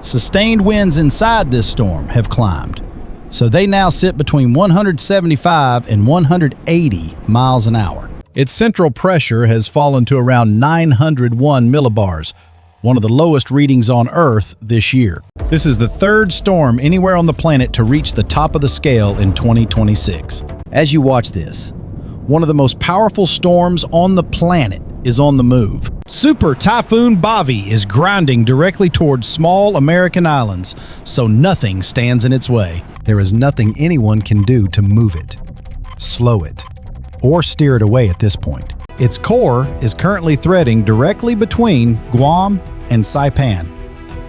Sustained winds inside this storm have climbed, so they now sit between 175 and 180 miles an hour. Its central pressure has fallen to around 901 millibars, one of the lowest readings on Earth this year. This is the third storm anywhere on the planet to reach the top of the scale in 2026. As you watch this, one of the most powerful storms on the planet is on the move. Super Typhoon Bavi is grinding directly towards small American islands, so nothing stands in its way. There is nothing anyone can do to move it, slow it, or steer it away at this point. Its core is currently threading directly between Guam and Saipan,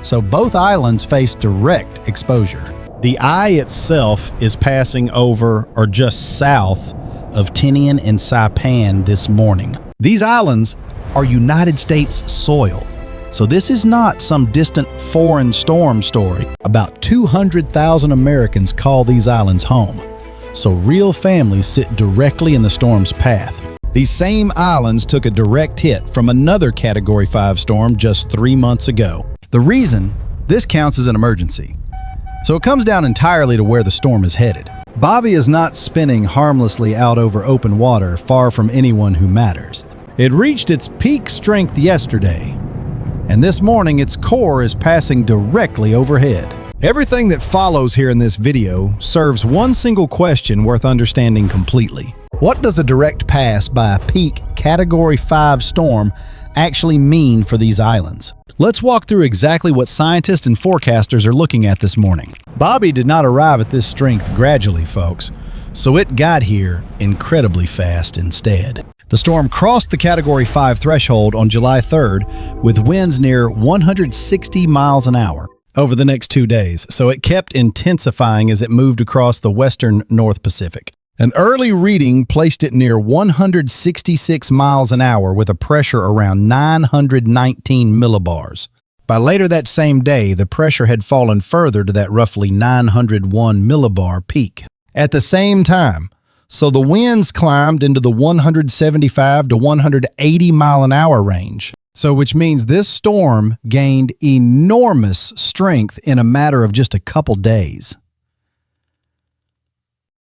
so both islands face direct exposure. The eye itself is passing over or just south of Tinian and Saipan this morning. These islands are United States soil, so this is not some distant foreign storm story. About 200,000 Americans call these islands home, so real families sit directly in the storm's path. These same islands took a direct hit from another Category 5 storm just 3 months ago. The reason this counts as an emergency, so it comes down entirely to where the storm is headed. Bavi is not spinning harmlessly out over open water far from anyone who matters. It reached its peak strength yesterday, and this morning its core is passing directly overhead. Everything that follows here in this video serves one single question worth understanding completely. What does a direct pass by a peak Category 5 storm actually mean for these islands? Let's walk through exactly what scientists and forecasters are looking at this morning. Bavi did not arrive at this strength gradually, folks, so it got here incredibly fast instead. The storm crossed the Category 5 threshold on July 3rd with winds near 160 miles an hour over the next 2 days, so it kept intensifying as it moved across the western North Pacific. An early reading placed it near 166 miles an hour with a pressure around 919 millibars. By later that same day, the pressure had fallen further to that roughly 901 millibar peak. At the same time, so the winds climbed into the 175 to 180 mile an hour range. So which means this storm gained enormous strength in a matter of just a couple days.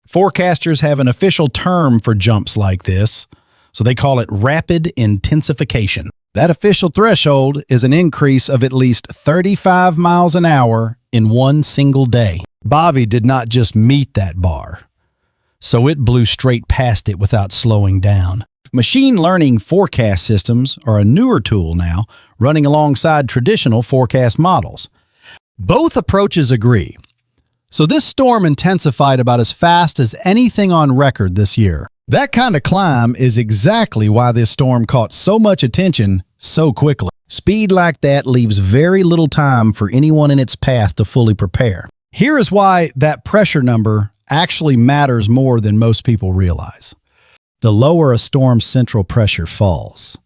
Forecasters have an official term for jumps like this, so they call it rapid intensification. That official threshold is an increase of at least 35 miles an hour in one single day. Bavi did not just meet that bar, so it blew straight past it without slowing down. Machine learning forecast systems are a newer tool now, running alongside traditional forecast models. Both approaches agree. So this storm intensified about as fast as anything on record this year. That kind of climb is exactly why this storm caught so much attention so quickly. Speed like that leaves very little time for anyone in its path to fully prepare. Here is why that pressure number actually matters more than most people realize. The lower a storm's central pressure falls,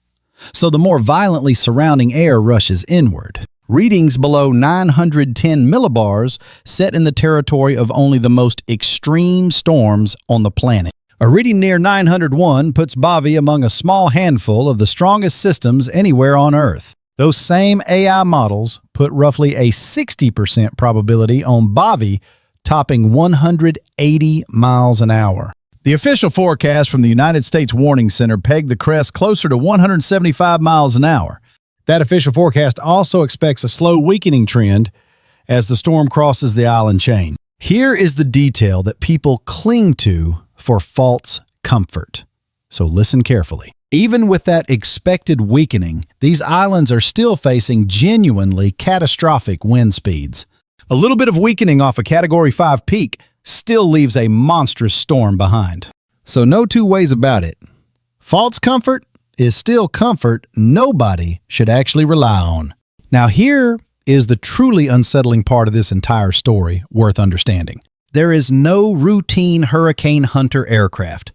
so the more violently surrounding air rushes inward. Readings below 910 millibars set in the territory of only the most extreme storms on the planet. A reading near 901 puts Bavi among a small handful of the strongest systems anywhere on Earth. Those same AI models put roughly a 60% probability on Bavi topping 180 miles an hour. The official forecast from the United States Warning Center pegged the crest closer to 175 miles an hour. That official forecast also expects a slow weakening trend as the storm crosses the island chain. Here is the detail that people cling to for false comfort. So listen carefully. Even with that expected weakening, these islands are still facing genuinely catastrophic wind speeds. A little bit of weakening off a Category 5 peak still leaves a monstrous storm behind. So no two ways about it. False comfort is still comfort nobody should actually rely on. Now here is the truly unsettling part of this entire story worth understanding. There is no routine hurricane hunter aircraft,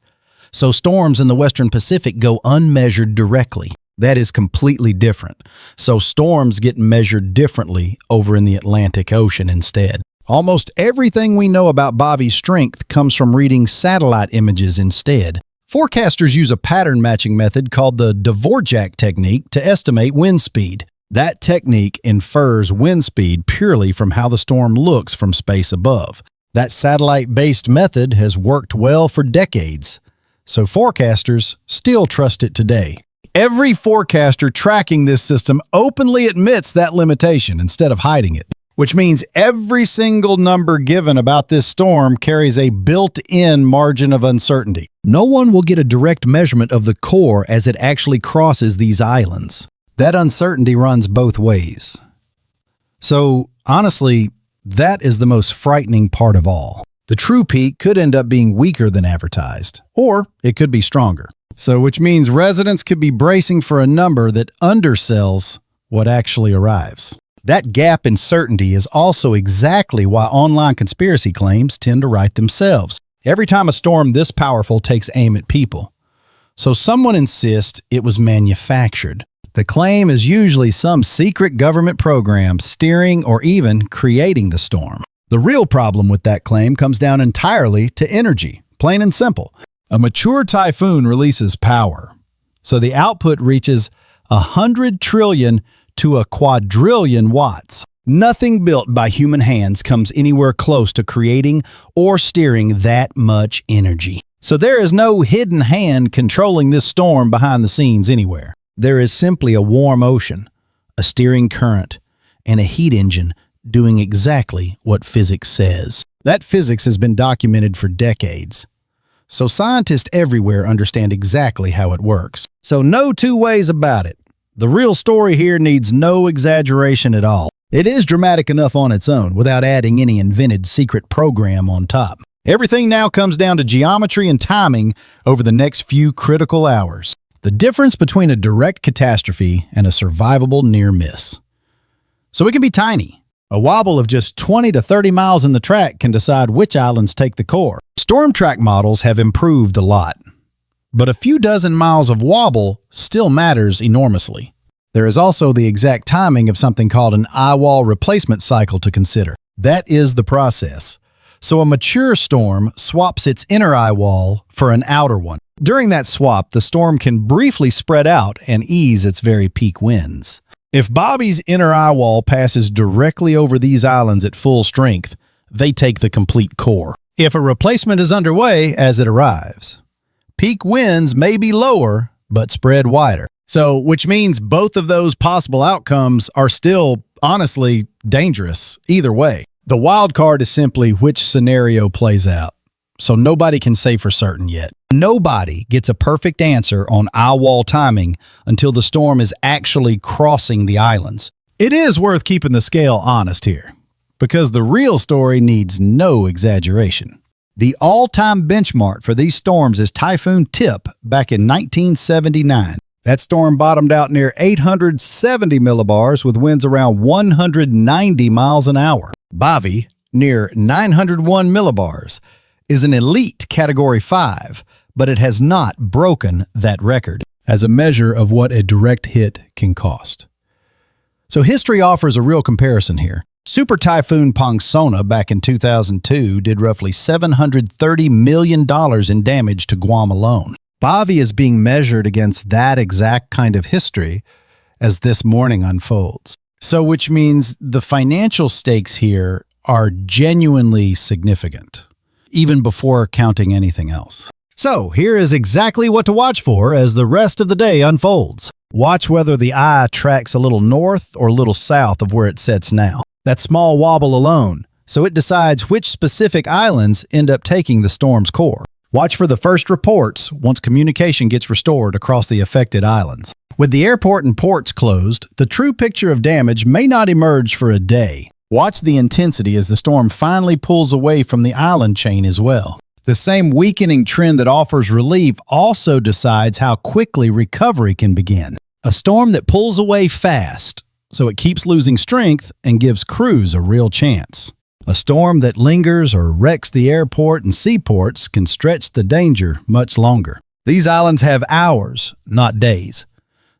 so storms in the Western Pacific go unmeasured directly. That is completely different. So storms get measured differently over in the Atlantic Ocean instead. Almost everything we know about Bavi's strength comes from reading satellite images instead. Forecasters use a pattern matching method called the Debunking technique to estimate wind speed. That technique infers wind speed purely from how the storm looks from space above. That satellite-based method has worked well for decades, so forecasters still trust it today. Every forecaster tracking this system openly admits that limitation instead of hiding it, which means every single number given about this storm carries a built-in margin of uncertainty. No one will get a direct measurement of the core as it actually crosses these islands. That uncertainty runs both ways. So, honestly, that is the most frightening part of all. The true peak could end up being weaker than advertised, or it could be stronger. So, which means residents could be bracing for a number that undersells what actually arrives. That gap in certainty is also exactly why online conspiracy claims tend to write themselves every time a storm this powerful takes aim at people. So someone insists it was manufactured. The claim is usually some secret government program steering or even creating the storm. The real problem with that claim comes down entirely to energy, plain and simple. A mature typhoon releases power, so the output reaches 100 trillion to a quadrillion watts. Nothing built by human hands comes anywhere close to creating or steering that much energy. So there is no hidden hand controlling this storm behind the scenes anywhere. There is simply a warm ocean, a steering current, and a heat engine doing exactly what physics says. That physics has been documented for decades. So scientists everywhere understand exactly how it works. So no two ways about it. The real story here needs no exaggeration at all. It is dramatic enough on its own without adding any invented secret program on top. Everything now comes down to geometry and timing over the next few critical hours. The difference between a direct catastrophe and a survivable near miss. So it can be tiny. A wobble of just 20 to 30 miles in the track can decide which islands take the core. Storm track models have improved a lot, but a few dozen miles of wobble still matters enormously. There is also the exact timing of something called an eyewall replacement cycle to consider. That is the process. So a mature storm swaps its inner eyewall for an outer one. During that swap, the storm can briefly spread out and ease its very peak winds. If Bavi's inner eyewall passes directly over these islands at full strength, they take the complete core. If a replacement is underway as it arrives, peak winds may be lower, but spread wider. So, which means both of those possible outcomes are still, honestly, dangerous either way. The wild card is simply which scenario plays out. So nobody can say for certain yet. Nobody gets a perfect answer on eyewall timing until the storm is actually crossing the islands. It is worth keeping the scale honest here, because the real story needs no exaggeration. The all-time benchmark for these storms is Typhoon Tip back in 1979. That storm bottomed out near 870 millibars with winds around 190 miles an hour. Bavi, near 901 millibars, is an elite Category 5, but it has not broken that record as a measure of what a direct hit can cost. So history offers a real comparison here. Super Typhoon Pongsona back in 2002 did roughly $730 million in damage to Guam alone. Bavi is being measured against that exact kind of history as this morning unfolds. So which means the financial stakes here are genuinely significant, even before counting anything else. So here is exactly what to watch for as the rest of the day unfolds. Watch whether the eye tracks a little north or a little south of where it sets now. That small wobble alone, so it decides which specific islands end up taking the storm's core. Watch for the first reports once communication gets restored across the affected islands. With the airport and ports closed, the true picture of damage may not emerge for a day. Watch the intensity as the storm finally pulls away from the island chain as well. The same weakening trend that offers relief also decides how quickly recovery can begin. A storm that pulls away fast, so it keeps losing strength and gives crews a real chance. A storm that lingers or wrecks the airport and seaports can stretch the danger much longer. These islands have hours, not days,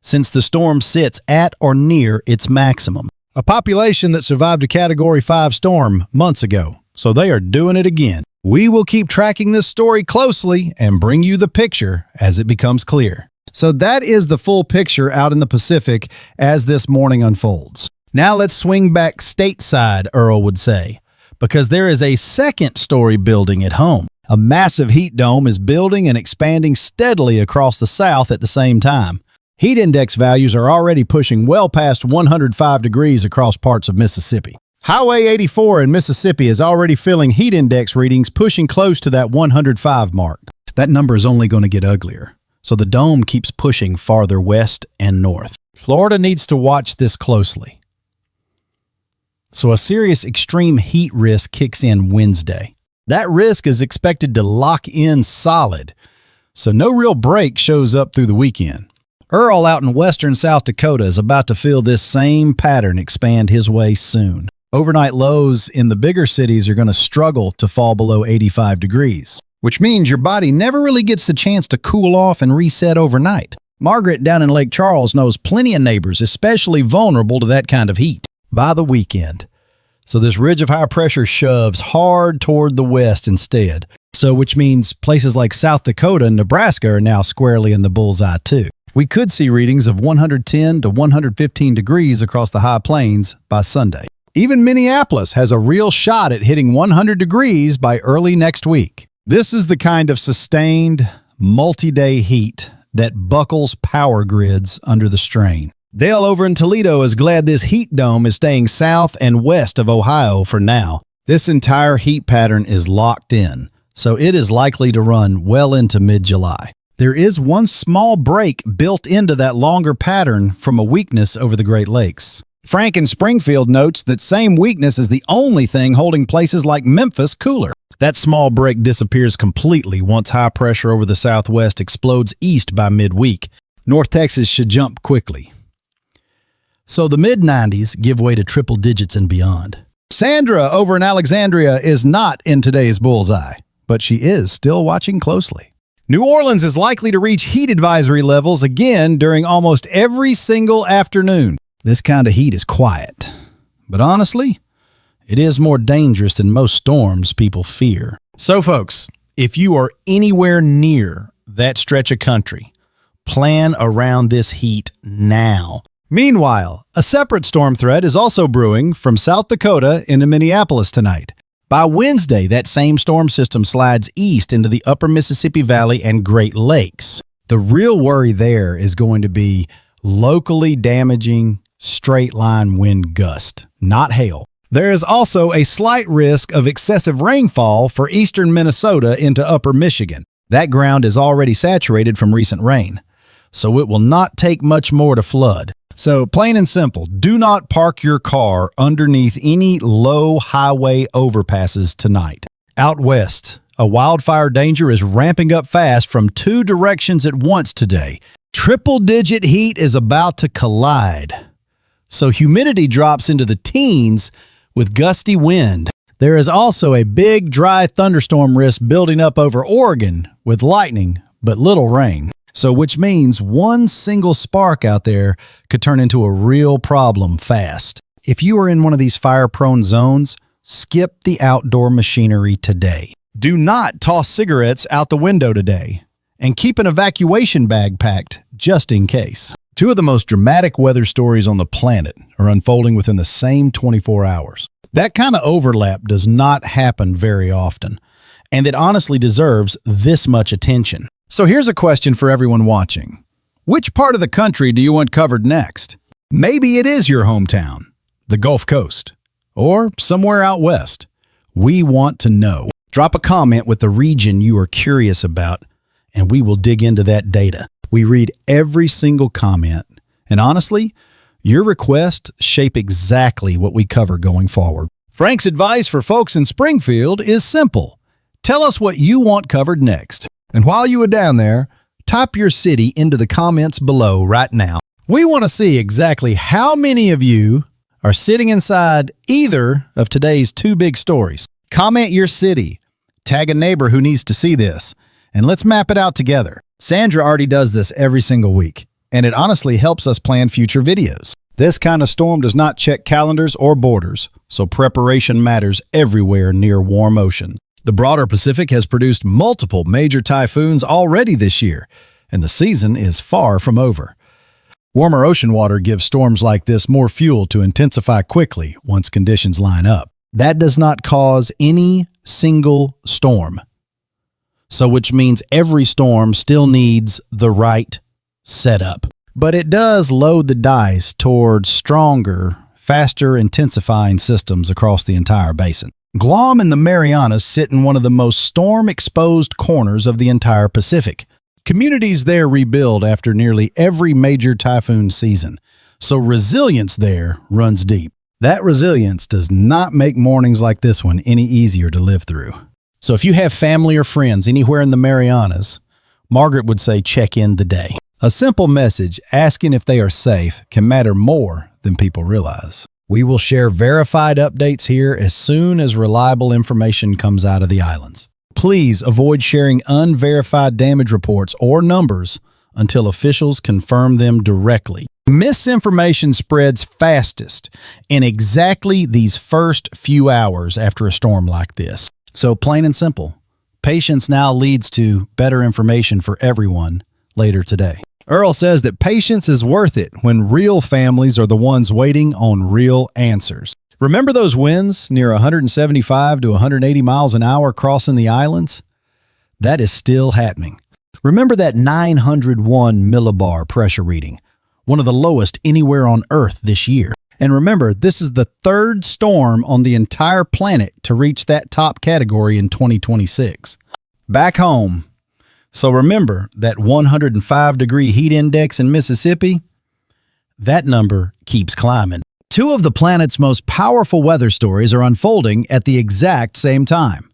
since the storm sits at or near its maximum. A population that survived a Category 5 storm months ago, so they are doing it again. We will keep tracking this story closely and bring you the picture as it becomes clear. So that is the full picture out in the Pacific as this morning unfolds. Now let's swing back stateside, Earl would say, because there is a second story building at home. A massive heat dome is building and expanding steadily across the South at the same time. Heat index values are already pushing well past 105 degrees across parts of Mississippi. Highway 84 in Mississippi is already feeling heat index readings pushing close to that 105 mark. That number is only going to get uglier, so the dome keeps pushing farther west and north. Florida needs to watch this closely. So a serious extreme heat risk kicks in Wednesday. That risk is expected to lock in solid, so no real break shows up through the weekend. Earl out in western South Dakota is about to feel this same pattern expand his way soon. Overnight lows in the bigger cities are going to struggle to fall below 85 degrees, which means your body never really gets the chance to cool off and reset overnight. Margaret down in Lake Charles knows plenty of neighbors especially vulnerable to that kind of heat by the weekend. So this ridge of high pressure shoves hard toward the west instead. So which means places like South Dakota and Nebraska are now squarely in the bullseye too. We could see readings of 110 to 115 degrees across the high plains by Sunday. Even Minneapolis has a real shot at hitting 100 degrees by early next week. This is the kind of sustained, multi-day heat that buckles power grids under the strain. Dale over in Toledo is glad this heat dome is staying south and west of Ohio for now. This entire heat pattern is locked in, so it is likely to run well into mid-July. There is one small break built into that longer pattern from a weakness over the Great Lakes. Frank in Springfield notes that same weakness is the only thing holding places like Memphis cooler. That small break disappears completely once high pressure over the southwest explodes east by midweek. North Texas should jump quickly. So the mid-90s give way to triple digits and beyond. Sandra over in Alexandria is not in today's bullseye, but she is still watching closely. New Orleans is likely to reach heat advisory levels again during almost every single afternoon. This kind of heat is quiet, but honestly, it is more dangerous than most storms people fear. So folks, if you are anywhere near that stretch of country, plan around this heat now. Meanwhile, a separate storm threat is also brewing from South Dakota into Minneapolis tonight. By Wednesday, that same storm system slides east into the upper Mississippi Valley and Great Lakes. The real worry there is going to be locally damaging straight-line wind gust, not hail. There is also a slight risk of excessive rainfall for eastern Minnesota into upper Michigan. That ground is already saturated from recent rain, so it will not take much more to flood. So, plain and simple, do not park your car underneath any low highway overpasses tonight. Out west, a wildfire danger is ramping up fast from two directions at once today. Triple-digit heat is about to collide. So humidity drops into the teens with gusty wind. There is also a big, dry thunderstorm risk building up over Oregon with lightning, but little rain. So which means one single spark out there could turn into a real problem fast. If you are in one of these fire-prone zones, skip the outdoor machinery today. Do not toss cigarettes out the window today, and keep an evacuation bag packed just in case. Two of the most dramatic weather stories on the planet are unfolding within the same 24 hours. That kind of overlap does not happen very often, and it honestly deserves this much attention. So here's a question for everyone watching. Which part of the country do you want covered next? Maybe it is your hometown, the Gulf Coast, or somewhere out west. We want to know. Drop a comment with the region you are curious about, and we will dig into that data. We read every single comment, and honestly, your requests shape exactly what we cover going forward. Frank's advice for folks in Springfield is simple. Tell us what you want covered next. And while you are down there, type your city into the comments below right now. We want to see exactly how many of you are sitting inside either of today's two big stories. Comment your city, tag a neighbor who needs to see this, and let's map it out together. Sandra already does this every single week, and it honestly helps us plan future videos. This kind of storm does not check calendars or borders, so preparation matters everywhere near warm ocean. The broader Pacific has produced multiple major typhoons already this year, and the season is far from over. Warmer ocean water gives storms like this more fuel to intensify quickly once conditions line up. That does not cause any single storm. So which means every storm still needs the right setup. But it does load the dice towards stronger, faster intensifying systems across the entire basin. Guam and the Marianas sit in one of the most storm-exposed corners of the entire Pacific. Communities there rebuild after nearly every major typhoon season, so resilience there runs deep. That resilience does not make mornings like this one any easier to live through. So if you have family or friends anywhere in the Marianas, Margaret would say check in today. A simple message asking if they are safe can matter more than people realize. We will share verified updates here as soon as reliable information comes out of the islands. Please avoid sharing unverified damage reports or numbers until officials confirm them directly. Misinformation spreads fastest in exactly these first few hours after a storm like this. So plain and simple, patience now leads to better information for everyone later today. Earl says that patience is worth it when real families are the ones waiting on real answers. Remember those winds near 175 to 180 miles an hour crossing the islands? That is still happening. Remember that 901 millibar pressure reading, one of the lowest anywhere on Earth this year. And remember, this is the third storm on the entire planet to reach that top category in 2026. Back home. So remember that 105-degree heat index in Mississippi? That number keeps climbing. Two of the planet's most powerful weather stories are unfolding at the exact same time.